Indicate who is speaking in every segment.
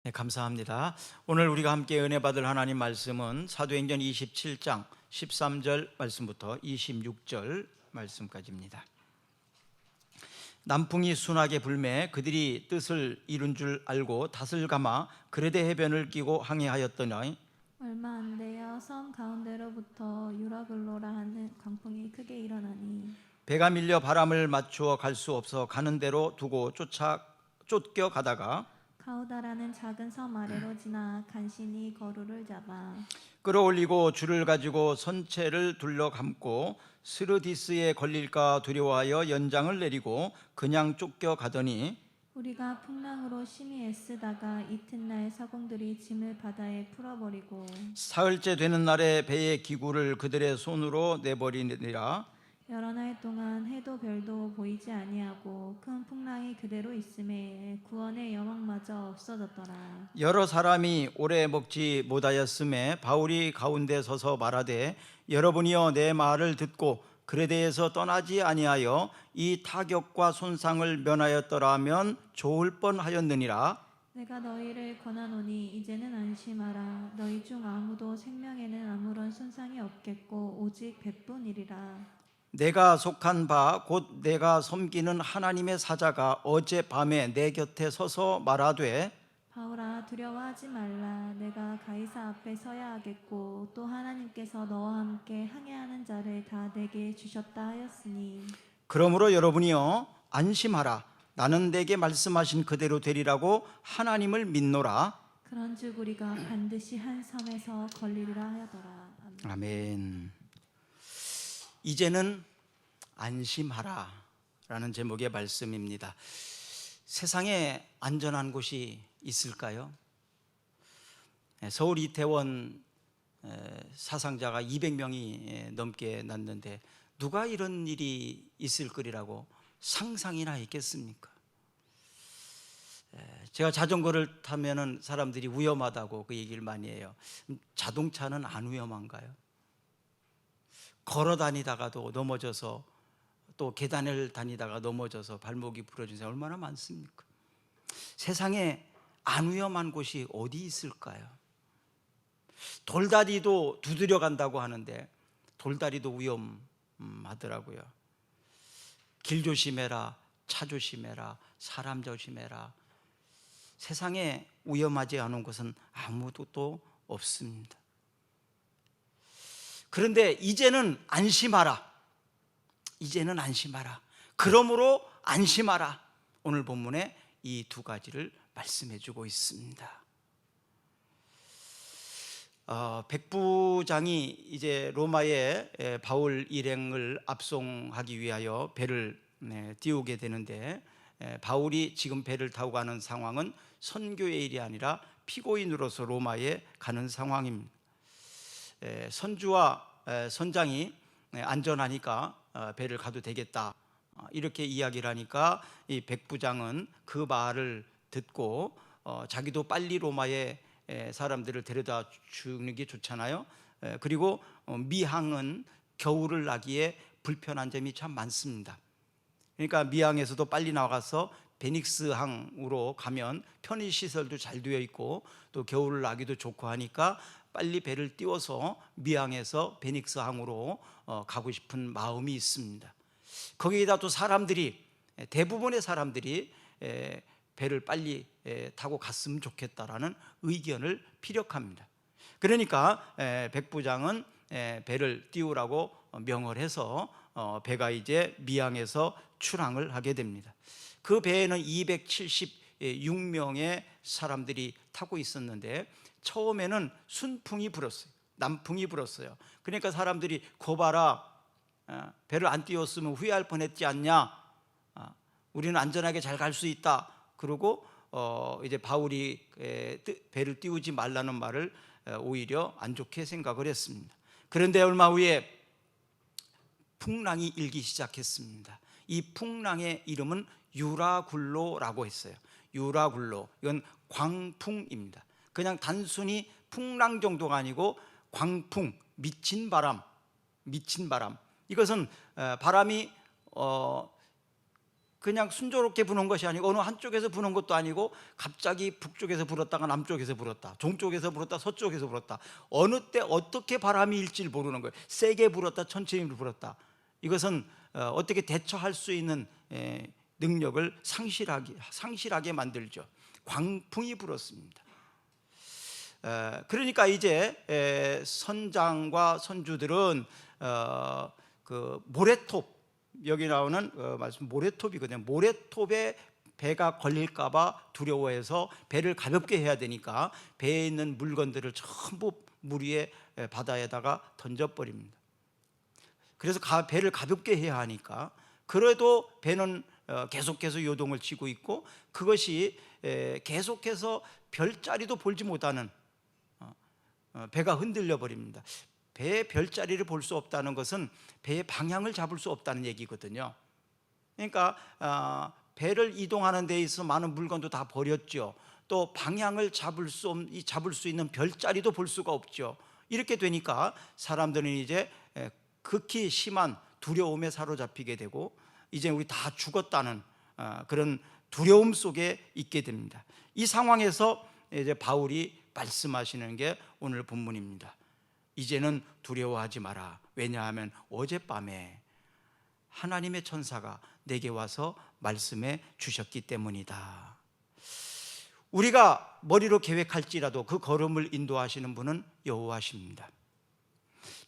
Speaker 1: 네, 감사합니다. 오늘 우리가 함께 은혜 받을 하나님 말씀은 사도행전 27장 13절 말씀부터 26절 말씀까지입니다. 남풍이 순하게 불매 그들이 뜻을 이룬 줄 알고 닷을 감아 그레데 해변을 끼고 항해하였더니
Speaker 2: 얼마 안 되어 섬 가운데로부터 유라굴로라 하는 광풍이 크게 일어나니
Speaker 1: 배가 밀려 바람을 맞추어 갈 수 없어 가는 대로 두고 쫓겨 가다가
Speaker 2: 가우다라는 작은 섬 아래로 지나 간신히 거루를 잡아
Speaker 1: 끌어올리고 줄을 가지고 선체를 둘러 감고 스르디스에 걸릴까 두려워하여 연장을 내리고 그냥 쫓겨 가더니
Speaker 2: 우리가 풍랑으로 심히 애쓰다가 이튿날 사공들이 짐을 바다에 풀어버리고
Speaker 1: 사흘째 되는 날에 배의 기구를 그들의 손으로 내버리니라.
Speaker 2: 여러 날 동안 해도 별도 보이지 아니하고 큰 풍랑이 그대로 있음에 구원의 여망마저 없어졌더라.
Speaker 1: 여러 사람이 오래 먹지 못하였음에 바울이 가운데 서서 말하되 여러분이여 내 말을 듣고 그레데에서 떠나지 아니하여 이 타격과 손상을 면하였더라면 좋을 뻔하였느니라.
Speaker 2: 내가 너희를 권하노니 이제는 안심하라. 너희 중 아무도 생명에는 아무런 손상이 없겠고 오직 백분이리라.
Speaker 1: 내가 속한 바 곧 내가 섬기는 하나님의 사자가 어젯밤에 내 곁에 서서 말하되
Speaker 2: 바울아 두려워하지 말라. 내가 가이사 앞에 서야 하겠고 또 하나님께서 너와 함께 항해하는 자를 다 내게 주셨다 하였으니
Speaker 1: 그러므로 여러분이여 안심하라. 나는 내게 말씀하신 그대로 되리라고 하나님을 믿노라.
Speaker 2: 그런즉 우리가 반드시 한 섬에서 걸리리라 하더라. 아멘.
Speaker 1: 아멘. 이제는 안심하라 라는 제목의 말씀입니다. 세상에 안전한 곳이 있을까요? 서울 이태원 사상자가 200명이 넘게 났는데 누가 이런 일이 있을 거리라고 상상이나 했겠습니까? 제가 자전거를 타면은 사람들이 위험하다고 그 얘기를 많이 해요. 자동차는 안 위험한가요? 걸어 다니다가도 넘어져서 또 계단을 다니다가 넘어져서 발목이 부러진 사람 얼마나 많습니까? 세상에 안 위험한 곳이 어디 있을까요? 돌다리도 두드려 간다고 하는데 돌다리도 위험하더라고요. 길 조심해라, 차 조심해라, 사람 조심해라. 세상에 위험하지 않은 곳은 아무도 또 없습니다. 그런데 이제는 안심하라. 이제는 안심하라. 그러므로 안심하라. 오늘 본문에 이 두 가지를 말씀해 주고 있습니다. 백부장이 이제 로마에 바울 일행을 압송하기 위하여 배를 띄우게 되는데 바울이 지금 배를 타고 가는 상황은 선교의 일이 아니라 피고인으로서 로마에 가는 상황입니다. 선주와 선장이 안전하니까 배를 가도 되겠다 이렇게 이야기를 하니까 이 백부장은 그 말을 듣고 자기도 빨리 로마에 사람들을 데려다 주는 게 좋잖아요. 그리고 미항은 겨울을 나기에 불편한 점이 참 많습니다. 그러니까 미항에서도 빨리 나가서 베닉스 항으로 가면 편의시설도 잘 되어 있고 또 겨울을 나기도 좋고 하니까 빨리 배를 띄워서 미항에서 베닉스 항으로 가고 싶은 마음이 있습니다. 거기에다 또 사람들이 대부분의 사람들이 배를 빨리 타고 갔으면 좋겠다라는 의견을 피력합니다. 그러니까 백부장은 배를 띄우라고 명을 해서 배가 이제 미항에서 출항을 하게 됩니다. 그 배에는 276명의 사람들이 타고 있었는데 처음에는 순풍이 불었어요. 남풍이 불었어요. 그러니까 사람들이 고봐라, 배를 안 띄웠으면 후회할 뻔했지 않냐, 우리는 안전하게 잘 갈 수 있다. 그러고 이제 바울이 배를 띄우지 말라는 말을 오히려 안 좋게 생각을 했습니다. 그런데 얼마 후에 풍랑이 일기 시작했습니다. 이 풍랑의 이름은 유라굴로라고 했어요. 유라굴로, 이건 광풍입니다. 그냥 단순히 풍랑 정도가 아니고 광풍, 미친 바람. 이것은 바람이 그냥 순조롭게 부는 것이 아니고 어느 한쪽에서 부는 것도 아니고 갑자기 북쪽에서 불었다가 남쪽에서 불었다, 동쪽에서 불었다, 서쪽에서 불었다, 어느 때 어떻게 바람이 일지를 모르는 거예요. 세게 불었다, 천천히 불었다. 이것은 어떻게 대처할 수 있는 능력을 상실하게 만들죠. 광풍이 불었습니다. 그러니까 이제 선장과 선주들은 그 모래톱, 여기 나오는 말씀 모래톱이거든요. 모래톱에 배가 걸릴까봐 두려워해서 배를 가볍게 해야 되니까 배에 있는 물건들을 전부 물 위에 바다에다가 던져버립니다. 그래서 배를 가볍게 해야 하니까, 그래도 배는 계속해서 요동을 치고 있고, 그것이 계속해서 별자리도 보지 못하는, 배가 흔들려 버립니다. 배의 별자리를 볼 수 없다는 것은 배의 방향을 잡을 수 없다는 얘기거든요. 그러니까 배를 이동하는 데 있어서 많은 물건도 다 버렸죠. 또 방향을 잡을 수 있는 별자리도 볼 수가 없죠. 이렇게 되니까 사람들은 이제 극히 심한 두려움에 사로잡히게 되고, 이제 우리 다 죽었다는 그런 두려움 속에 있게 됩니다. 이 상황에서 이제 바울이 말씀하시는 게 오늘 본문입니다. 이제는 두려워하지 마라. 왜냐하면 어젯밤에 하나님의 천사가 내게 와서 말씀해 주셨기 때문이다. 우리가 머리로 계획할지라도 그 걸음을 인도하시는 분은 여호와십니다.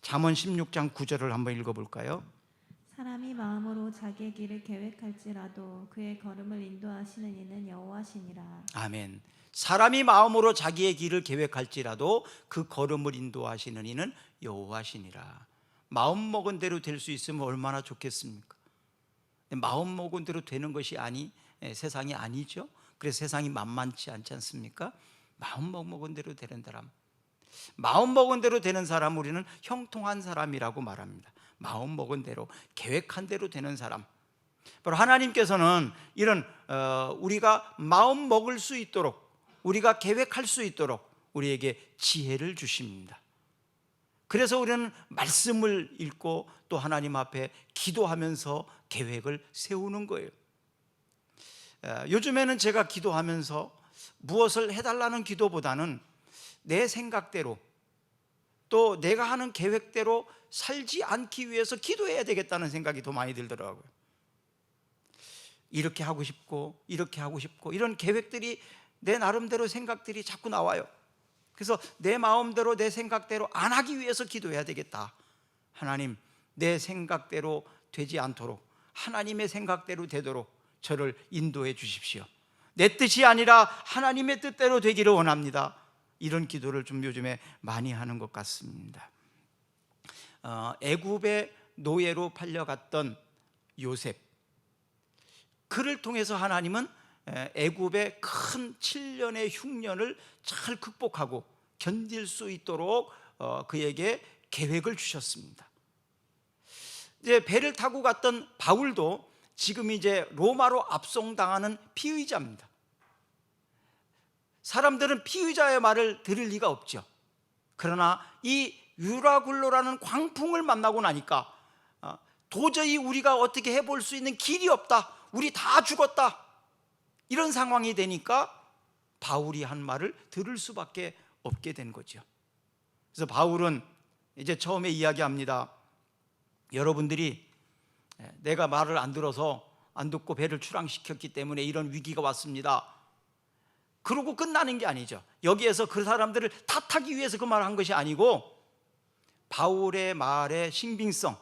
Speaker 1: 잠언 16장 9절을 한번 읽어볼까요?
Speaker 2: 사람이 마음으로 자기의 길을 계획할지라도 그의 걸음을 인도하시는 이는 여호와시니라.
Speaker 1: 아멘. 사람이 마음으로 자기의 길을 계획할지라도 그 걸음을 인도하시는 이는 여호와시니라. 마음 먹은 대로 될 수 있으면 얼마나 좋겠습니까? 마음 먹은 대로 되는 것이 세상이 아니죠. 그래서 세상이 만만치 않지 않습니까? 마음 먹은 대로 되는 사람, 마음 먹은 대로 되는 사람, 우리는 형통한 사람이라고 말합니다. 마음 먹은 대로, 계획한 대로 되는 사람, 바로 하나님께서는 이런 우리가 마음 먹을 수 있도록, 우리가 계획할 수 있도록 우리에게 지혜를 주십니다. 그래서 우리는 말씀을 읽고 또 하나님 앞에 기도하면서 계획을 세우는 거예요. 요즘에는 제가 기도하면서 무엇을 해달라는 기도보다는 내 생각대로, 또 내가 하는 계획대로 살지 않기 위해서 기도해야 되겠다는 생각이 더 많이 들더라고요. 이렇게 하고 싶고 이렇게 하고 싶고, 이런 계획들이, 내 나름대로 생각들이 자꾸 나와요. 그래서 내 마음대로 내 생각대로 안 하기 위해서 기도해야 되겠다. 하나님, 내 생각대로 되지 않도록, 하나님의 생각대로 되도록 저를 인도해 주십시오. 내 뜻이 아니라 하나님의 뜻대로 되기를 원합니다. 이런 기도를 좀 요즘에 많이 하는 것 같습니다. 애굽의 노예로 팔려갔던 요셉, 그를 통해서 하나님은 애굽의 큰 7년의 흉년을 잘 극복하고 견딜 수 있도록 그에게 계획을 주셨습니다. 이제 배를 타고 갔던 바울도 지금 이제 로마로 압송당하는 피의자입니다. 사람들은 피의자의 말을 들을 리가 없죠. 그러나 이 유라굴로라는 광풍을 만나고 나니까 도저히 우리가 어떻게 해볼 수 있는 길이 없다, 우리 다 죽었다, 이런 상황이 되니까 바울이 한 말을 들을 수밖에 없게 된 거죠. 그래서 바울은 이제 처음에 이야기합니다. 여러분들이 내가 말을 안 들어서, 안 듣고 배를 출항시켰기 때문에 이런 위기가 왔습니다. 그러고 끝나는 게 아니죠. 여기에서 그 사람들을 탓하기 위해서 그 말을 한 것이 아니고, 바울의 말의 신빙성,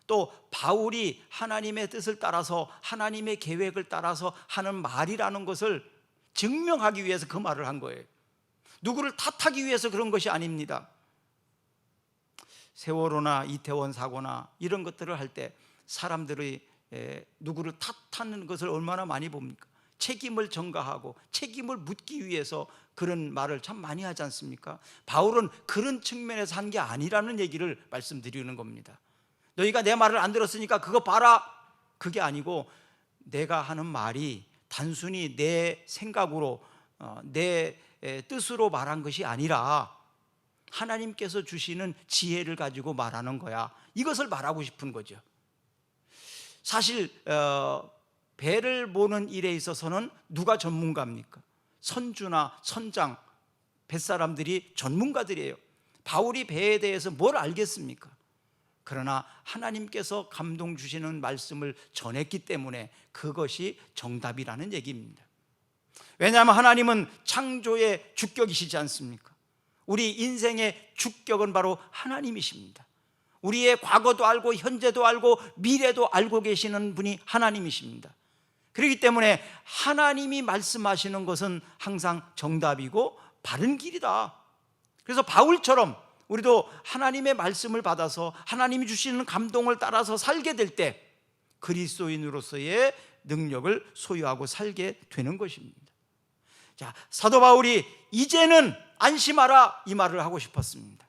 Speaker 1: 또 바울이 하나님의 뜻을 따라서, 하나님의 계획을 따라서 하는 말이라는 것을 증명하기 위해서 그 말을 한 거예요. 누구를 탓하기 위해서 그런 것이 아닙니다. 세월호나 이태원 사고나 이런 것들을 할 때 사람들이 누구를 탓하는 것을 얼마나 많이 봅니까? 책임을 전가하고 책임을 묻기 위해서 그런 말을 참 많이 하지 않습니까? 바울은 그런 측면에서 한 게 아니라는 얘기를 말씀드리는 겁니다. 너희가 내 말을 안 들었으니까 그거 봐라, 그게 아니고, 내가 하는 말이 단순히 내 생각으로, 내 뜻으로 말한 것이 아니라 하나님께서 주시는 지혜를 가지고 말하는 거야, 이것을 말하고 싶은 거죠. 사실 배를 모는 일에 있어서는 누가 전문가입니까? 선주나 선장, 뱃사람들이 전문가들이에요. 바울이 배에 대해서 뭘 알겠습니까? 그러나 하나님께서 감동 주시는 말씀을 전했기 때문에 그것이 정답이라는 얘기입니다. 왜냐하면 하나님은 창조의 주격이시지 않습니까? 우리 인생의 주격은 바로 하나님이십니다. 우리의 과거도 알고 현재도 알고 미래도 알고 계시는 분이 하나님이십니다. 그렇기 때문에 하나님이 말씀하시는 것은 항상 정답이고 바른 길이다. 그래서 바울처럼 우리도 하나님의 말씀을 받아서 하나님이 주시는 감동을 따라서 살게 될 때 그리스도인으로서의 능력을 소유하고 살게 되는 것입니다. 자, 사도 바울이 이제는 안심하라 이 말을 하고 싶었습니다.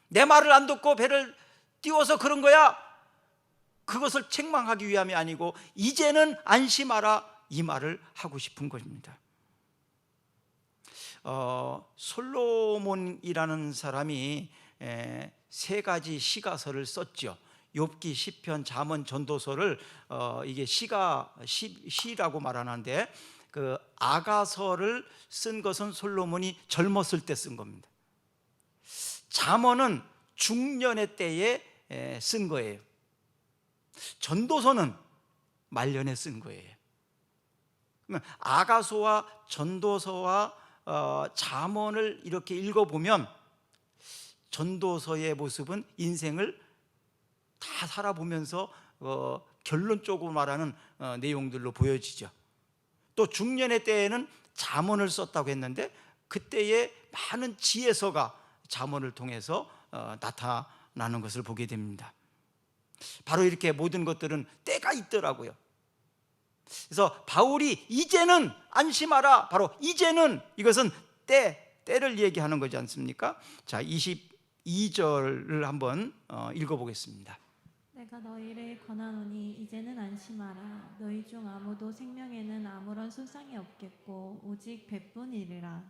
Speaker 1: 내 말을 안 듣고 배를 띄워서 그런 거야, 그것을 책망하기 위함이 아니고 이제는 안심하라 이 말을 하고 싶은 것입니다. 솔로몬이라는 사람이 세 가지 시가서를 썼죠. 욥기, 시편, 잠언, 전도서를 이게 시라고 말하는데 그 아가서를 쓴 것은 솔로몬이 젊었을 때 쓴 겁니다. 잠언은 중년의 때에 쓴 거예요. 전도서는 말년에 쓴 거예요. 그러면 아가서와 전도서와 잠언을 이렇게 읽어보면 전도서의 모습은 인생을 다 살아보면서 결론적으로 말하는 내용들로 보여지죠. 또 중년의 때에는 잠언을 썼다고 했는데 그때의 많은 지혜서가 잠언을 통해서 나타나는 것을 보게 됩니다. 바로 이렇게 모든 것들은 때가 있더라고요. 그래서 바울이 이제는 안심하라, 바로 이제는, 이것은 때를 얘기하는 거지 않습니까? 자, 22절을 한번 읽어보겠습니다.
Speaker 2: 내가 너희를 권하노니 이제는 안심하라. 너희 중 아무도 생명에는 아무런 손상이 없겠고 오직 배뿐이리라.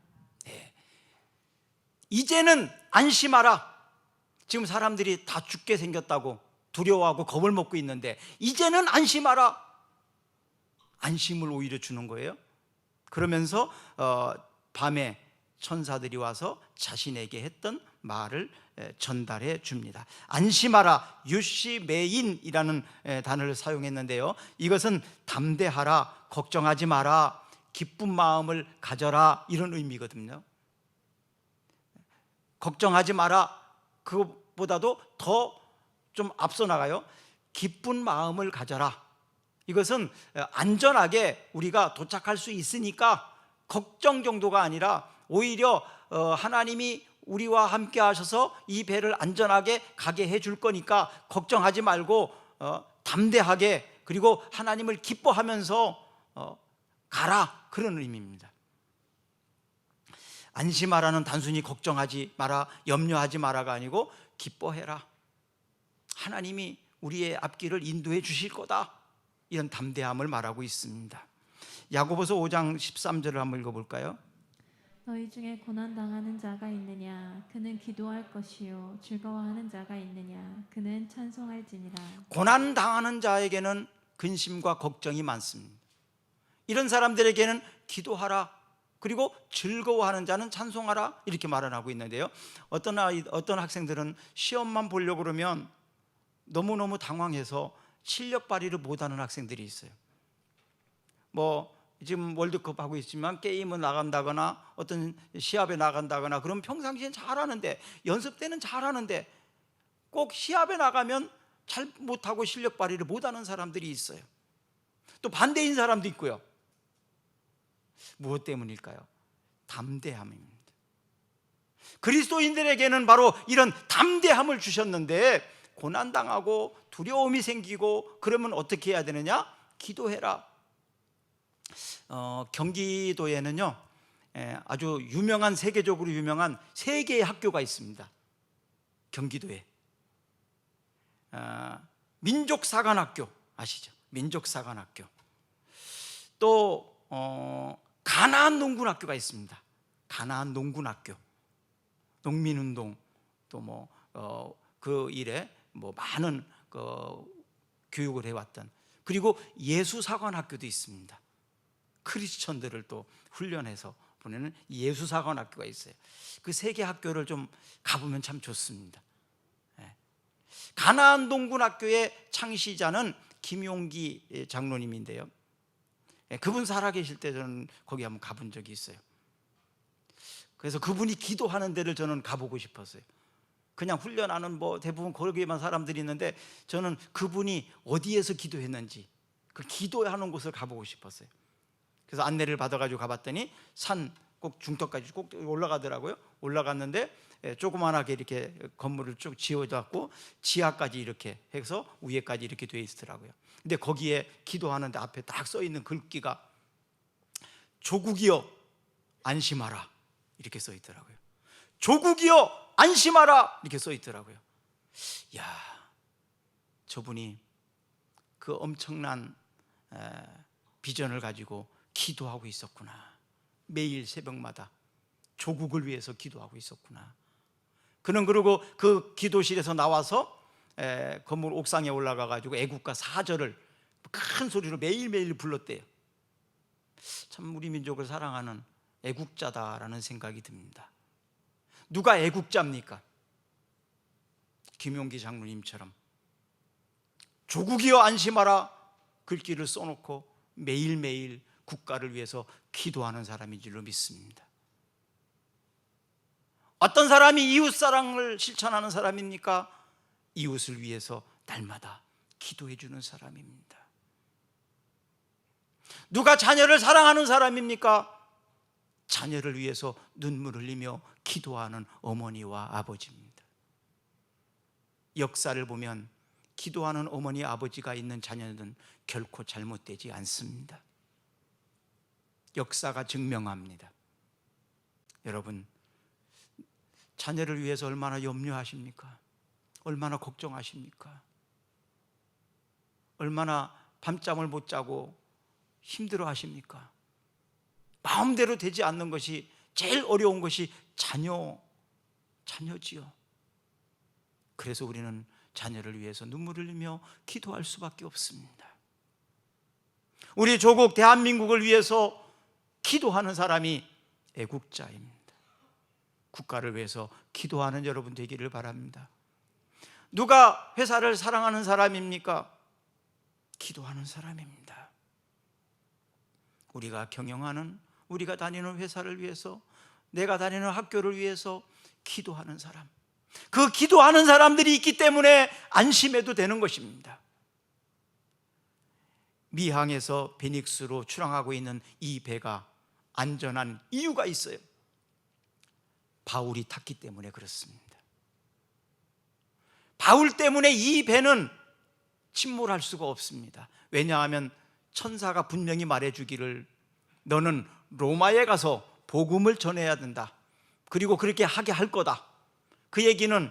Speaker 1: 이제는 안심하라. 지금 사람들이 다 죽게 생겼다고 두려워하고 겁을 먹고 있는데 이제는 안심하라. 안심을 오히려 주는 거예요. 그러면서 밤에 천사들이 와서 자신에게 했던 말을 전달해 줍니다. 안심하라, 유시메인이라는 단어를 사용했는데요, 이것은 담대하라, 걱정하지 마라, 기쁜 마음을 가져라, 이런 의미거든요. 걱정하지 마라, 그것보다도 더 좀 앞서 나가요. 기쁜 마음을 가져라. 이것은 안전하게 우리가 도착할 수 있으니까 걱정 정도가 아니라 오히려 하나님이 우리와 함께 하셔서 이 배를 안전하게 가게 해줄 거니까 걱정하지 말고 담대하게, 그리고 하나님을 기뻐하면서 가라, 그런 의미입니다. 안심하라는 단순히 걱정하지 마라, 염려하지 마라가 아니고 기뻐해라. 하나님이 우리의 앞길을 인도해 주실 거다, 이런 담대함을 말하고 있습니다. 야고보서 5장 13절을 한번 읽어볼까요?
Speaker 2: 너희 중에 고난당하는 자가 있느냐? 그는 기도할 것이요. 즐거워하는 자가 있느냐? 그는 찬송할지니라.
Speaker 1: 고난당하는 자에게는 근심과 걱정이 많습니다. 이런 사람들에게는 기도하라, 그리고 즐거워하는 자는 찬송하라, 이렇게 말을 하고 있는데요, 어떤 학생들은 시험만 보려고 그러면 너무너무 당황해서 실력 발휘를 못하는 학생들이 있어요. 뭐 지금 월드컵 하고 있지만 게임을 나간다거나 어떤 시합에 나간다거나 그럼 평상시엔 잘하는데, 연습 때는 잘하는데 꼭 시합에 나가면 잘 못하고 실력 발휘를 못하는 사람들이 있어요. 또 반대인 사람도 있고요. 무엇 때문일까요? 담대함입니다. 그리스도인들에게는 바로 이런 담대함을 주셨는데 고난당하고 두려움이 생기고 그러면 어떻게 해야 되느냐? 기도해라. 경기도에는요 아주 유명한, 세계적으로 유명한 3개의 학교가 있습니다. 경기도에 민족사관학교 아시죠? 민족사관학교. 또 가나안 농군학교가 있습니다. 가나안 농군학교. 농민운동 또 뭐 그 일에 뭐 많은 교육을 해왔던, 그리고 예수사관학교도 있습니다. 크리스천들을 또 훈련해서 보내는 예수사관학교가 있어요. 그 세 개 학교를 좀 가보면 참 좋습니다. 가나안 동군학교의 창시자는 김용기 장로님인데요, 그분 살아계실 때 저는 거기 한번 가본 적이 있어요. 그래서 그분이 기도하는 데를 저는 가보고 싶었어요. 그냥 훈련하는 대부분 거기에만 사람들이 있는데 저는 그분이 어디에서 기도했는지 그 기도하는 곳을 가보고 싶었어요. 그래서 안내를 받아가지고 가봤더니 산 꼭 중턱까지 꼭 올라가더라고요. 올라갔는데 조그만하게 이렇게 건물을 쭉 지어놨고 지하까지 이렇게 해서 위에까지 이렇게 돼 있더라고요. 근데 거기에 기도하는데 앞에 딱 써 있는 글귀가 조국이여 안심하라 이렇게 써 있더라고요. 조국이여 안심하라 이렇게 써 있더라고요. 야, 저분이 그 엄청난 비전을 가지고 기도하고 있었구나. 매일 새벽마다 조국을 위해서 기도하고 있었구나. 그는 그리고 그 기도실에서 나와서 건물 옥상에 올라가 가지고 애국가 4절을 큰 소리로 매일매일 불렀대요. 참 우리 민족을 사랑하는 애국자다라는 생각이 듭니다. 누가 애국자입니까? 김용기 장로님처럼 조국이여 안심하라 글귀를 써놓고 매일매일 국가를 위해서 기도하는 사람인 줄로 믿습니다. 어떤 사람이 이웃사랑을 실천하는 사람입니까? 이웃을 위해서 날마다 기도해 주는 사람입니다. 누가 자녀를 사랑하는 사람입니까? 자녀를 위해서 눈물 흘리며 기도하는 어머니와 아버지입니다. 역사를 보면 기도하는 어머니 아버지가 있는 자녀는 결코 잘못되지 않습니다. 역사가 증명합니다. 여러분, 자녀를 위해서 얼마나 염려하십니까? 얼마나 걱정하십니까? 얼마나 밤잠을 못 자고 힘들어 하십니까? 마음대로 되지 않는 것이 제일 어려운 것이 자녀지요. 그래서 우리는 자녀를 위해서 눈물을 흘리며 기도할 수밖에 없습니다. 우리 조국 대한민국을 위해서 기도하는 사람이 애국자입니다. 국가를 위해서 기도하는 여러분 되기를 바랍니다. 누가 회사를 사랑하는 사람입니까? 기도하는 사람입니다. 우리가 경영하는, 우리가 다니는 회사를 위해서, 내가 다니는 학교를 위해서 기도하는 사람, 그 기도하는 사람들이 있기 때문에 안심해도 되는 것입니다. 미항에서 베닉스로 출항하고 있는 이 배가 안전한 이유가 있어요. 바울이 탔기 때문에 그렇습니다. 바울 때문에 이 배는 침몰할 수가 없습니다. 왜냐하면 천사가 분명히 말해주기를 너는 로마에 가서 복음을 전해야 된다. 그리고 그렇게 하게 할 거다. 그 얘기는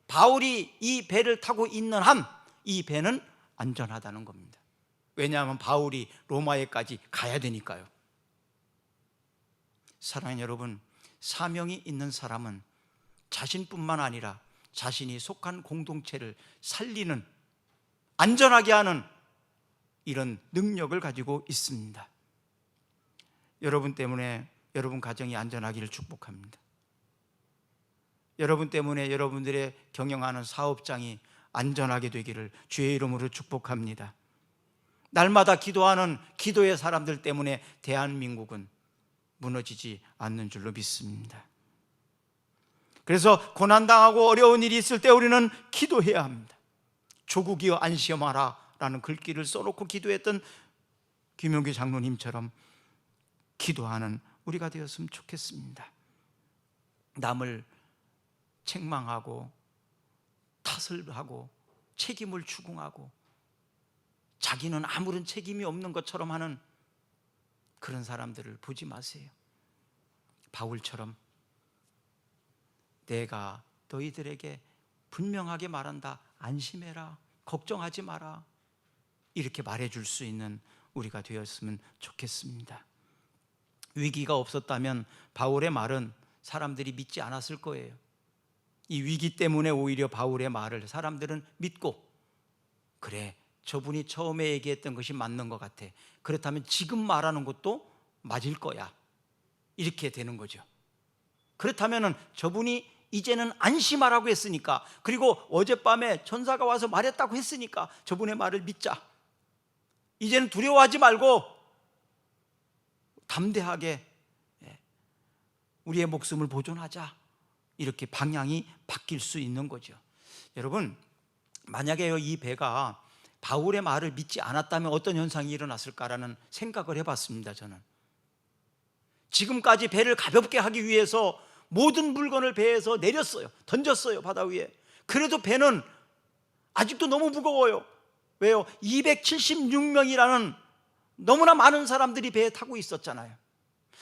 Speaker 1: 바울이 이 배를 타고 있는 한 이 배는 안전하다는 겁니다. 왜냐하면 바울이 로마에까지 가야 되니까요. 사랑하는 여러분, 사명이 있는 사람은 자신뿐만 아니라 자신이 속한 공동체를 살리는, 안전하게 하는 이런 능력을 가지고 있습니다. 여러분 때문에 여러분 가정이 안전하기를 축복합니다. 여러분 때문에 여러분들의 경영하는 사업장이 안전하게 되기를 주의 이름으로 축복합니다. 날마다 기도하는 기도의 사람들 때문에 대한민국은 무너지지 않는 줄로 믿습니다. 그래서 고난당하고 어려운 일이 있을 때 우리는 기도해야 합니다. 조국이여 안심하라 라는 글귀를 써놓고 기도했던 김용기 장로님처럼 기도하는 우리가 되었으면 좋겠습니다. 남을 책망하고 탓을 하고 책임을 추궁하고 자기는 아무런 책임이 없는 것처럼 하는 그런 사람들을 보지 마세요. 바울처럼 내가 너희들에게 분명하게 말한다. 안심해라. 걱정하지 마라. 이렇게 말해줄 수 있는 우리가 되었으면 좋겠습니다. 위기가 없었다면 바울의 말은 사람들이 믿지 않았을 거예요. 이 위기 때문에 오히려 바울의 말을 사람들은 믿고, 그래, 저분이 처음에 얘기했던 것이 맞는 것 같아. 그렇다면 지금 말하는 것도 맞을 거야. 이렇게 되는 거죠. 그렇다면 저분이 이제는 안심하라고 했으니까, 그리고 어젯밤에 천사가 와서 말했다고 했으니까 저분의 말을 믿자. 이제는 두려워하지 말고 담대하게 우리의 목숨을 보존하자. 이렇게 방향이 바뀔 수 있는 거죠. 여러분, 만약에 이 배가 바울의 말을 믿지 않았다면 어떤 현상이 일어났을까라는 생각을 해봤습니다. 저는 지금까지 배를 가볍게 하기 위해서 모든 물건을 배에서 내렸어요. 던졌어요, 바다 위에. 그래도 배는 아직도 너무 무거워요. 왜요? 276명이라는 너무나 많은 사람들이 배에 타고 있었잖아요.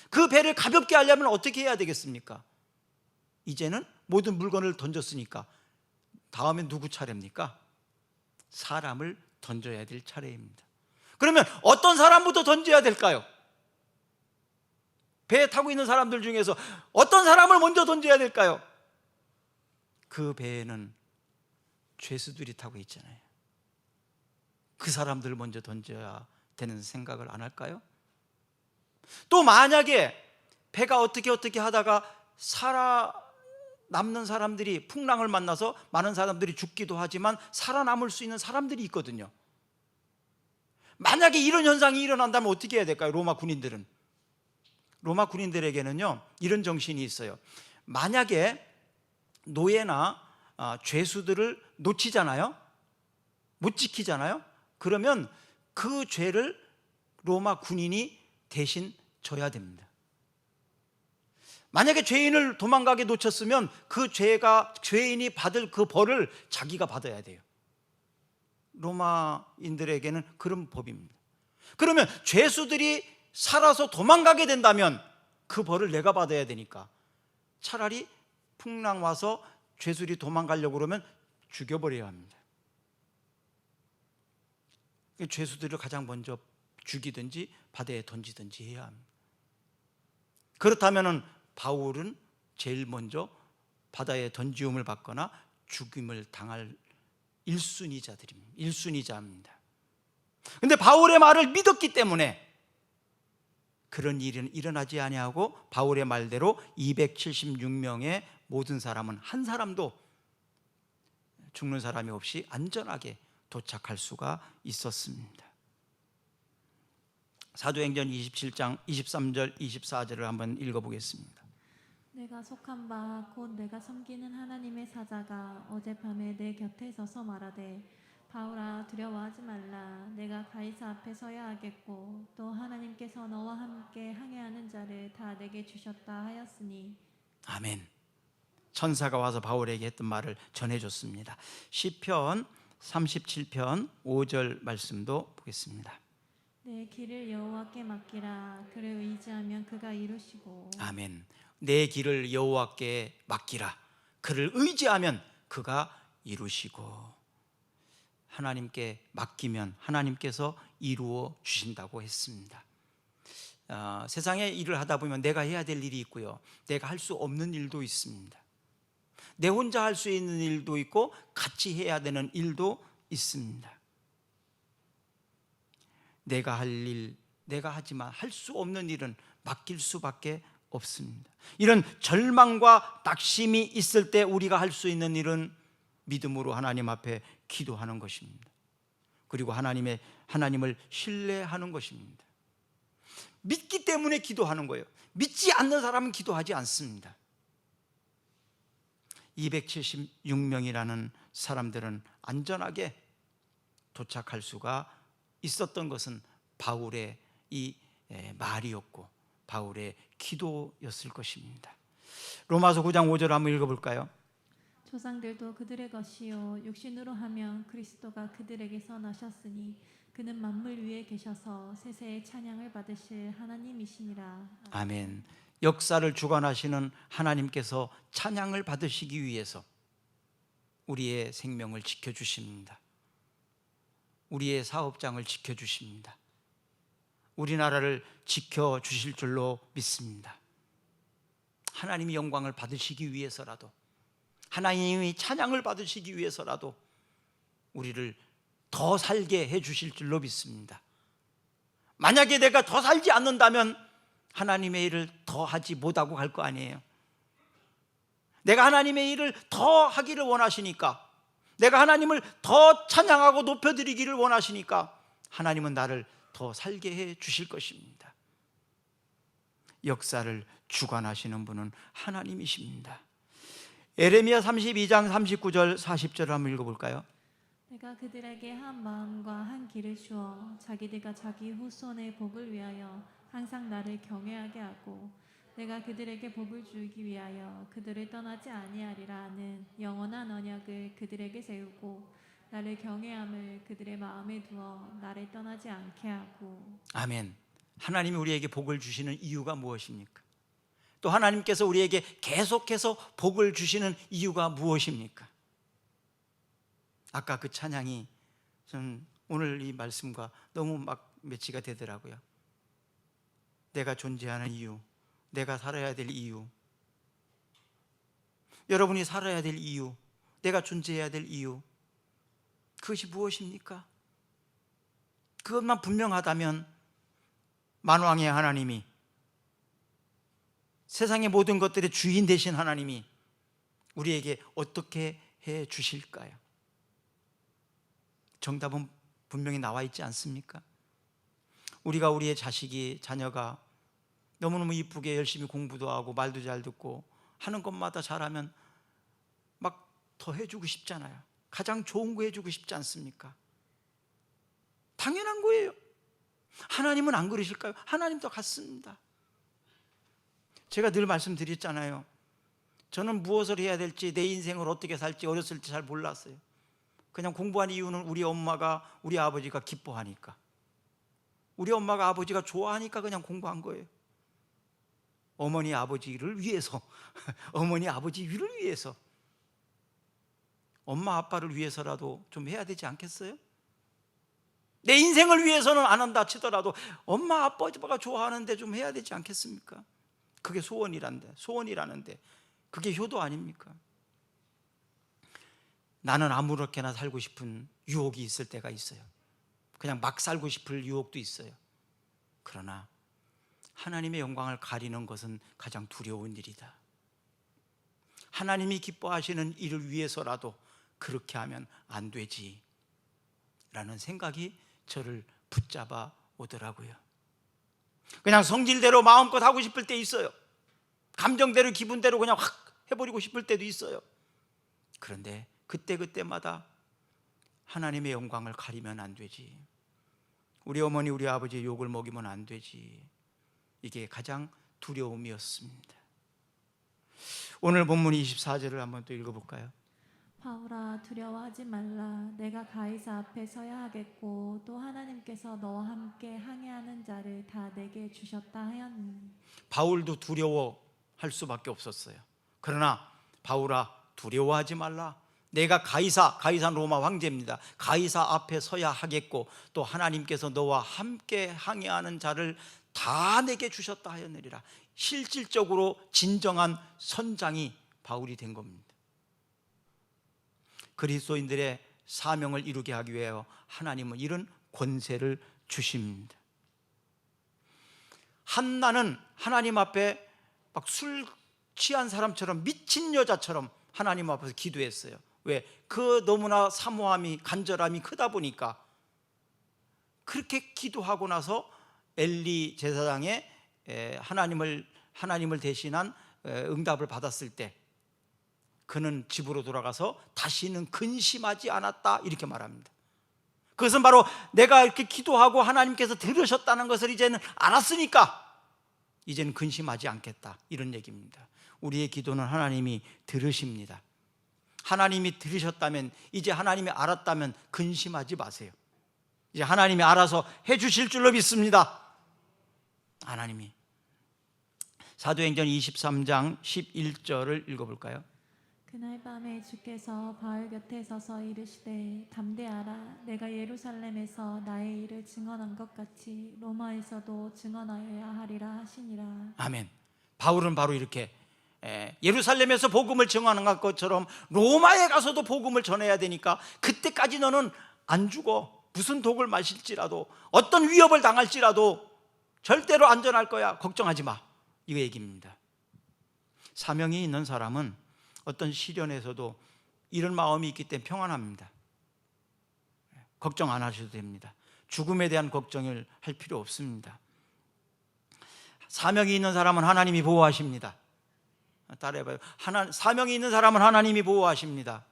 Speaker 1: 그 배를 가볍게 하려면 어떻게 해야 되겠습니까? 이제는 모든 물건을 던졌으니까 다음엔 누구 차례입니까? 사람을 던져야 될 차례입니다. 그러면 어떤 사람부터 던져야 될까요? 배에 타고 있는 사람들 중에서 어떤 사람을 먼저 던져야 될까요? 그 배에는 죄수들이 타고 있잖아요. 그 사람들을 먼저 던져야 되는 생각을 안 할까요? 또 만약에 배가 어떻게 하다가 살아남는 사람들이, 풍랑을 만나서 많은 사람들이 죽기도 하지만 살아남을 수 있는 사람들이 있거든요. 만약에 이런 현상이 일어난다면 어떻게 해야 될까요? 로마 군인들에게는요 이런 정신이 있어요. 만약에 노예나 죄수들을 놓치잖아요, 못 지키잖아요. 그러면 그 죄를 로마 군인이 대신 져야 됩니다. 만약에 죄인을 도망가게 놓쳤으면 그 죄인이 받을 그 벌을 자기가 받아야 돼요. 로마인들에게는 그런 법입니다. 그러면 죄수들이 살아서 도망가게 된다면 그 벌을 내가 받아야 되니까 차라리 풍랑 와서 죄수들이 도망가려고 그러면 죽여버려야 합니다. 죄수들을 가장 먼저 죽이든지 바다에 던지든지 해야 합니다. 그렇다면 바울은 제일 먼저 바다에 던지움을 받거나 죽임을 당할 1순위자입니다. 그런데 바울의 말을 믿었기 때문에 그런 일은 일어나지 아니하고 바울의 말대로 276명의 모든 사람은 한 사람도 죽는 사람이 없이 안전하게 도착할 수가 있었습니다. 사도행전 27장 23절 24절을 한번 읽어보겠습니다.
Speaker 2: 내가 속한 바 곧 내가 섬기는 하나님의 사자가 어젯밤에 내 곁에 서서 말하되 바울아 두려워하지 말라. 내가 가이사 앞에 서야 하겠고 또 하나님께서 너와 함께 항해하는 자를 다 내게 주셨다 하였으니.
Speaker 1: 아멘. 천사가 와서 바울에게 했던 말을 전해줬습니다. 시편 37편 5절 말씀도 보겠습니다.
Speaker 2: 내 길을 여호와께 맡기라. 그를 의지하면 그가 이루시고.
Speaker 1: 아멘. 내 길을 여호와께 맡기라. 그를 의지하면 그가 이루시고. 하나님께 맡기면 하나님께서 이루어 주신다고 했습니다. 세상에 일을 하다 보면 내가 해야 될 일이 있고요, 내가 할 수 없는 일도 있습니다. 내 혼자 할 수 있는 일도 있고 같이 해야 되는 일도 있습니다. 내가 할 일, 내가 하지만 할 수 없는 일은 맡길 수밖에 없습니다. 이런 절망과 낙심이 있을 때 우리가 할 수 있는 일은 믿음으로 하나님 앞에 기도하는 것입니다. 그리고 하나님을 신뢰하는 것입니다. 믿기 때문에 기도하는 거예요. 믿지 않는 사람은 기도하지 않습니다. 276명이라는 사람들은 안전하게 도착할 수가 있었던 것은 바울의 이 말이었고 바울의 기도였을 것입니다. 로마서 9장 5절 한번 읽어볼까요?
Speaker 2: 조상들도 그들의 것이요 육신으로 하면 그리스도가 그들에게서 나셨으니 그는 만물 위에 계셔서 세세의 찬양을 받으실 하나님이시니라.
Speaker 1: 아멘. 역사를 주관하시는 하나님께서 찬양을 받으시기 위해서 우리의 생명을 지켜주십니다. 우리의 사업장을 지켜주십니다. 우리나라를 지켜주실 줄로 믿습니다. 하나님이 영광을 받으시기 위해서라도, 하나님이 찬양을 받으시기 위해서라도 우리를 더 살게 해 주실 줄로 믿습니다. 만약에 내가 더 살지 않는다면 하나님의 일을 더 하지 못하고 갈 거 아니에요. 내가 하나님의 일을 더 하기를 원하시니까, 내가 하나님을 더 찬양하고 높여드리기를 원하시니까 하나님은 나를 더 살게 해 주실 것입니다. 역사를 주관하시는 분은 하나님이십니다. 에레미야 32장 39절 40절을 한번 읽어볼까요?
Speaker 2: 내가 그들에게 한 마음과 한 길을 주어 자기들과 자기 후손의 복을 위하여 항상 나를 경외하게 하고 내가 그들에게 복을 주기 위하여 그들을 떠나지 아니하리라 하는 영원한 언약을 그들에게 세우고 나를 경외함을 그들의 마음에 두어 나를 떠나지 않게 하고.
Speaker 1: 아멘. 하나님이 우리에게 복을 주시는 이유가 무엇입니까? 또 하나님께서 우리에게 계속해서 복을 주시는 이유가 무엇입니까? 아까 그 찬양이 전 오늘 이 말씀과 너무 막 매치가 되더라고요. 내가 존재하는 이유, 내가 살아야 될 이유, 여러분이 살아야 될 이유, 내가 존재해야 될 이유, 그것이 무엇입니까? 그것만 분명하다면 만왕의 하나님이, 세상의 모든 것들의 주인 되신 하나님이 우리에게 어떻게 해 주실까요? 정답은 분명히 나와 있지 않습니까? 우리가 우리의 자식이, 자녀가 너무너무 이쁘게 열심히 공부도 하고 말도 잘 듣고 하는 것마다 잘하면 막 더 해주고 싶잖아요. 가장 좋은 거 해주고 싶지 않습니까? 당연한 거예요. 하나님은 안 그러실까요? 하나님도 같습니다. 제가 늘 말씀드렸잖아요. 저는 무엇을 해야 될지, 내 인생을 어떻게 살지 어렸을 때 잘 몰랐어요. 그냥 공부한 이유는 우리 엄마가, 우리 아버지가 기뻐하니까, 우리 엄마가 아버지가 좋아하니까 그냥 공부한 거예요. 어머니 아버지를 위해서 어머니 아버지 위를 위해서, 엄마 아빠를 위해서라도 좀 해야 되지 않겠어요? 내 인생을 위해서는 안 한다 치더라도 엄마 아빠가 좋아하는데 좀 해야 되지 않겠습니까? 그게 소원이라는데 그게 효도 아닙니까? 나는 아무렇게나 살고 싶은 유혹이 있을 때가 있어요. 그냥 막 살고 싶을 유혹도 있어요. 그러나 하나님의 영광을 가리는 것은 가장 두려운 일이다. 하나님이 기뻐하시는 일을 위해서라도 그렇게 하면 안 되지 라는 생각이 저를 붙잡아 오더라고요. 그냥 성질대로 마음껏 하고 싶을 때 있어요. 감정대로 기분대로 그냥 확 해버리고 싶을 때도 있어요. 그런데 그때마다 하나님의 영광을 가리면 안 되지, 우리 어머니 우리 아버지의 욕을 먹이면 안 되지, 이게 가장 두려움이었습니다. 오늘 본문 24절을 한번 또 읽어볼까요?
Speaker 2: 바울아 두려워하지 말라. 내가 가이사 앞에 서야 하겠고 또 하나님께서 너와 함께 항해하는 자를 다 내게 주셨다 하였니.
Speaker 1: 바울도 두려워할 수밖에 없었어요. 그러나 바울아 두려워하지 말라. 내가 가이사는 로마 황제입니다. 가이사 앞에 서야 하겠고 또 하나님께서 너와 함께 항해하는 자를 다 내게 주셨다 하였느니라. 실질적으로 진정한 선장이 바울이 된 겁니다. 그리스도인들의 사명을 이루게 하기 위하여 하나님은 이런 권세를 주십니다. 한나는 하나님 앞에 막 술 취한 사람처럼, 미친 여자처럼 하나님 앞에서 기도했어요. 왜? 그 너무나 사모함이, 간절함이 크다 보니까. 그렇게 기도하고 나서 엘리 제사장의 하나님을 대신한 응답을 받았을 때 그는 집으로 돌아가서 다시는 근심하지 않았다 이렇게 말합니다. 그것은 바로 내가 이렇게 기도하고 하나님께서 들으셨다는 것을 이제는 알았으니까 이제는 근심하지 않겠다 이런 얘기입니다. 우리의 기도는 하나님이 들으십니다. 하나님이 들으셨다면, 이제 하나님이 알았다면 근심하지 마세요. 이제 하나님이 알아서 해주실 줄로 믿습니다. 하나님이. 사도행전 23장 11절을 읽어볼까요?
Speaker 2: 그날 밤에 주께서 바울 곁에 서서 이르시되 담대하라. 내가 예루살렘에서 나의 일을 증언한 것 같이 로마에서도 증언하여야 하리라 하시니라.
Speaker 1: 아멘. 바울은 바로 이렇게 예루살렘에서 복음을 증언한 것처럼 로마에 가서도 복음을 전해야 되니까 그때까지 너는 안 죽어. 무슨 독을 마실지라도, 어떤 위협을 당할지라도 절대로 안전할 거야. 걱정하지 마. 이거 얘기입니다. 사명이 있는 사람은 어떤 시련에서도 이런 마음이 있기 때문에 평안합니다. 걱정 안 하셔도 됩니다. 죽음에 대한 걱정을 할 필요 없습니다. 사명이 있는 사람은 하나님이 보호하십니다. 따라해봐요. 사명이 있는 사람은 하나님이 보호하십니다.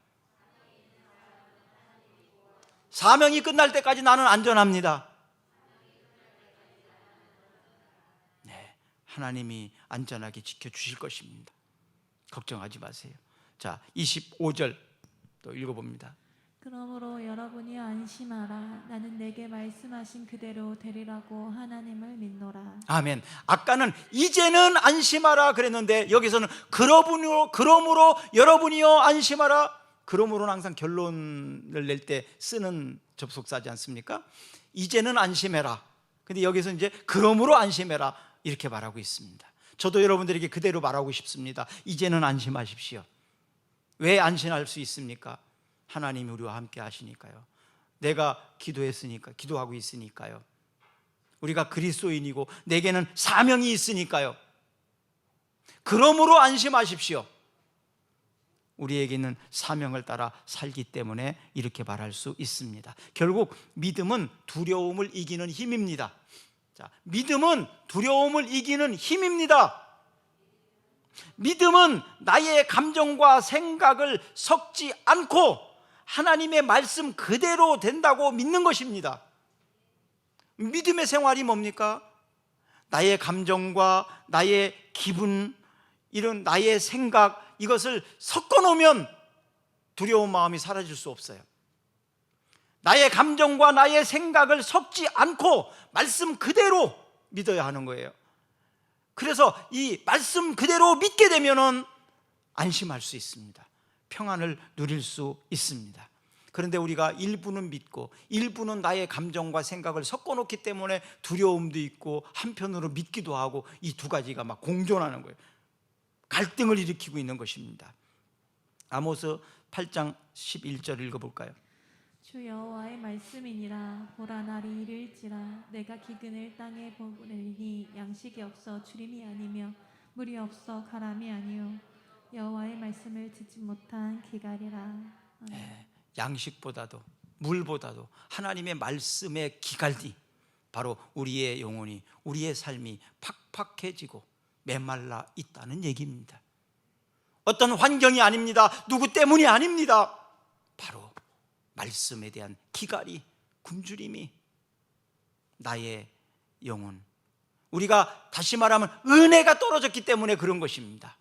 Speaker 1: 사명이 끝날 때까지 나는 안전합니다. 네, 하나님이 안전하게 지켜주실 것입니다. 걱정하지 마세요. 자, 25절 또 읽어봅니다.
Speaker 2: 그러므로 여러분이 안심하라. 나는 내게 말씀하신 그대로 되리라고 하나님을 믿노라.
Speaker 1: 아멘. 아까는 이제는 안심하라 그랬는데 여기서는 그러므로 여러분이요 안심하라. 그러므로는 항상 결론을 낼 때 쓰는 접속사지 않습니까? 이제는 안심해라. 근데 여기서 이제 그러므로 안심해라 이렇게 말하고 있습니다. 저도 여러분들에게 그대로 말하고 싶습니다. 이제는 안심하십시오. 왜 안심할 수 있습니까? 하나님이 우리와 함께 하시니까요. 내가 기도하고 있으니까요. 우리가 그리스도인이고 내게는 사명이 있으니까요. 그러므로 안심하십시오. 우리에게는 사명을 따라 살기 때문에 이렇게 말할 수 있습니다. 결국 믿음은 두려움을 이기는 힘입니다. 자, 믿음은 두려움을 이기는 힘입니다. 믿음은 나의 감정과 생각을 섞지 않고 하나님의 말씀 그대로 된다고 믿는 것입니다. 믿음의 생활이 뭡니까? 나의 감정과 나의 기분, 이런 나의 생각, 이것을 섞어 놓으면 두려운 마음이 사라질 수 없어요. 나의 감정과 나의 생각을 섞지 않고 말씀 그대로 믿어야 하는 거예요. 그래서 이 말씀 그대로 믿게 되면은 안심할 수 있습니다. 평안을 누릴 수 있습니다. 그런데 우리가 일부는 믿고 일부는 나의 감정과 생각을 섞어 놓기 때문에 두려움도 있고 한편으로 믿기도 하고 이 두 가지가 막 공존하는 거예요. 갈등을 일으키고 있는 것입니다. 아모스 8장 11절 읽어볼까요?
Speaker 2: 주 여호와의 말씀이니라. 보라, 날이 이를지라. 내가 기근을 땅에 보내리니 양식이 없어 주림이 아니며 물이 없어 가람이 아니요 여호와의 말씀을 듣지 못한 기갈이라.
Speaker 1: 양식보다도 물보다도 하나님의 말씀의 기갈이 바로 우리의 영혼이, 우리의 삶이 팍팍해지고 메말라 있다는 얘기입니다. 어떤 환경이 아닙니다. 누구 때문이 아닙니다. 바로 말씀에 대한 기갈이, 굶주림이 나의 영혼, 우리가 다시 말하면 은혜가 떨어졌기 때문에 그런 것입니다.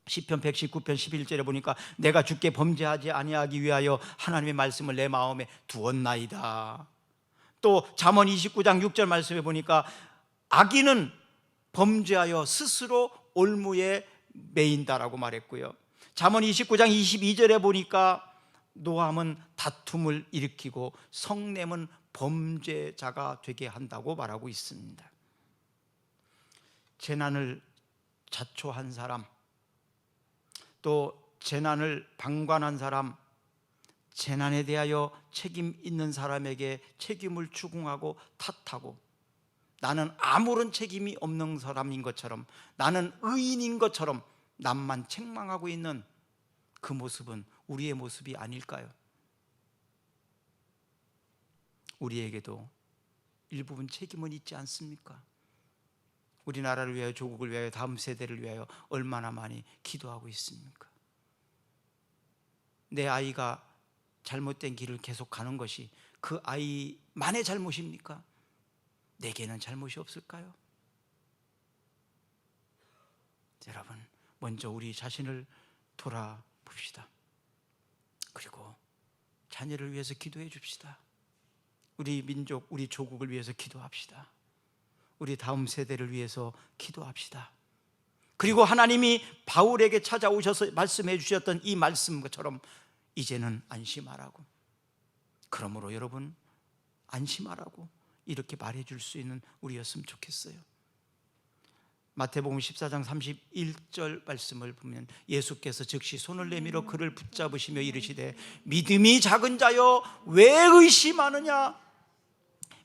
Speaker 1: 시편 119편 11절에 보니까 내가 주께 범죄하지 아니하기 위하여 하나님의 말씀을 내 마음에 두었나이다. 또 잠언 29장 6절 말씀에 보니까 악인은 범죄하여 스스로 올무에 매인다라고 말했고요. 잠언 29장 22절에 보니까 노함은 다툼을 일으키고 성냄은 범죄자가 되게 한다고 말하고 있습니다. 재난을 자초한 사람, 또 재난을 방관한 사람, 재난에 대하여 책임 있는 사람에게 책임을 추궁하고 탓하고 나는 아무런 책임이 없는 사람인 것처럼, 나는 의인인 것처럼 남만 책망하고 있는 그 모습은 우리의 모습이 아닐까요? 우리에게도 일부분 책임은 있지 않습니까? 우리나라를 위하여, 조국을 위하여, 다음 세대를 위하여 얼마나 많이 기도하고 있습니까? 내 아이가 잘못된 길을 계속 가는 것이 그 아이만의 잘못입니까? 내게는 잘못이 없을까요? 여러분, 먼저 우리 자신을 돌아봅시다. 그리고 자녀를 위해서 기도해 줍시다. 우리 민족, 우리 조국을 위해서 기도합시다. 우리 다음 세대를 위해서 기도합시다. 그리고 하나님이 바울에게 찾아오셔서 말씀해 주셨던 이 말씀처럼 이제는 안심하라고, 그러므로 여러분 안심하라고 이렇게 말해 줄 수 있는 우리였으면 좋겠어요. 마태복음 14장 31절 말씀을 보면 예수께서 즉시 손을 내밀어 그를 붙잡으시며 이르시되 믿음이 작은 자여 왜 의심하느냐?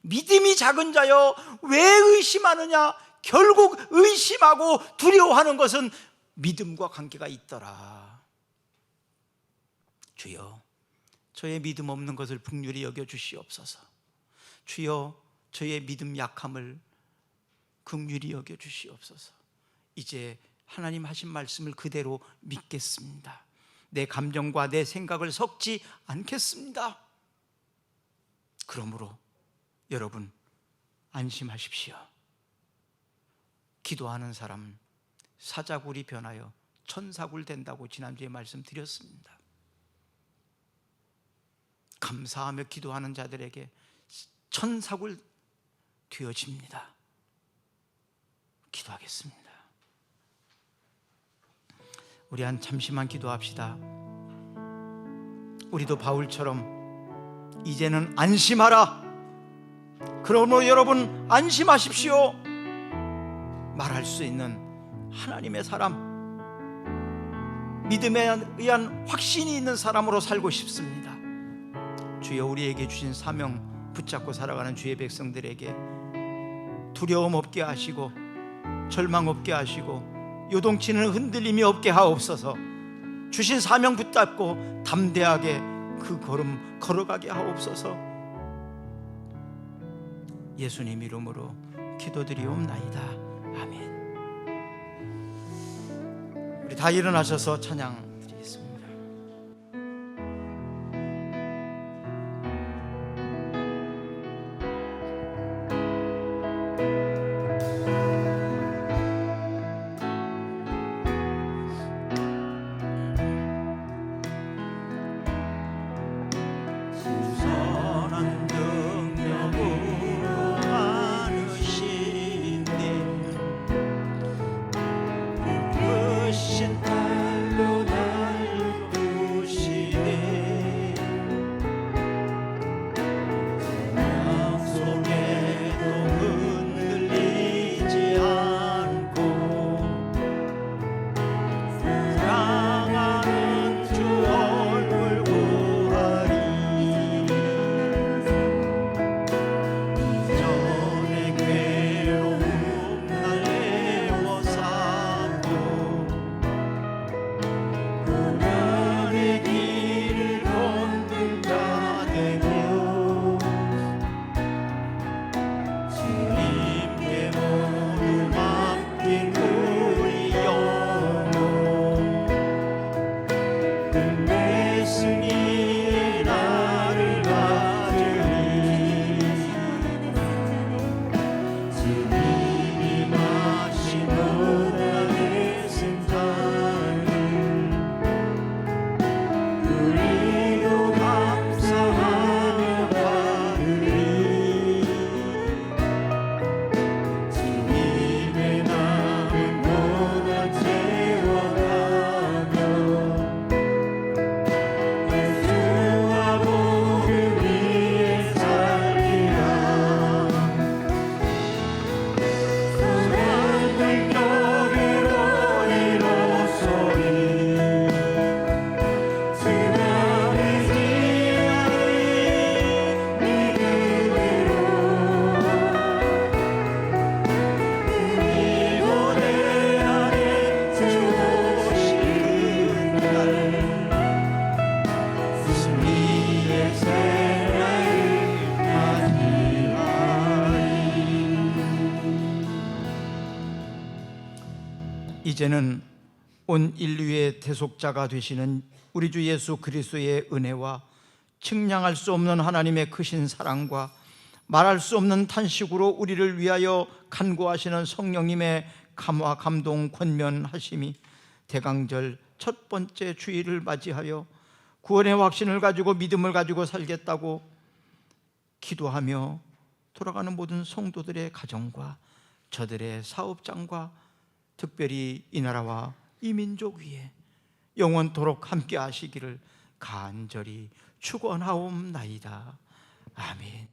Speaker 1: 믿음이 작은 자여 왜 의심하느냐? 결국 의심하고 두려워하는 것은 믿음과 관계가 있더라. 주여, 저의 믿음 없는 것을 긍휼히 여겨 주시옵소서. 주여, 저의 믿음 약함을 긍휼히 여겨 주시옵소서. 이제 하나님 하신 말씀을 그대로 믿겠습니다. 내 감정과 내 생각을 섞지 않겠습니다. 그러므로 여러분 안심하십시오. 기도하는 사람 사자굴이 변하여 천사굴 된다고 지난주에 말씀드렸습니다. 감사하며 기도하는 자들에게 천사굴 되어집니다. 기도하겠습니다. 우리 잠시만 기도합시다. 우리도 바울처럼 이제는 안심하라. 그러므로 여러분 안심하십시오. 말할 수 있는 하나님의 사람, 믿음에 의한 확신이 있는 사람으로 살고 싶습니다. 주여, 우리에게 주신 사명 붙잡고 살아가는 주의 백성들에게 두려움 없게 하시고 절망 없게 하시고 요동치는 흔들림이 없게 하옵소서. 주신 사명 붙잡고 담대하게 그 걸음 걸어가게 하옵소서. 예수님 이름으로 기도드리옵나이다. 아멘. 우리 다 일어나셔서 찬양 드리겠습니다. 이제는 온 인류의 대속자가 되시는 우리 주 예수 그리스도의 은혜와 측량할 수 없는 하나님의 크신 사랑과 말할 수 없는 탄식으로 우리를 위하여 간구하시는 성령님의 감화 감동 권면하심이 대강절 첫 번째 주일을 맞이하여 구원의 확신을 가지고 믿음을 가지고 살겠다고 기도하며 돌아가는 모든 성도들의 가정과 저들의 사업장과 특별히 이 나라와 이 민족 위에 영원토록 함께 하시기를 간절히 축원하옵나이다. 아멘.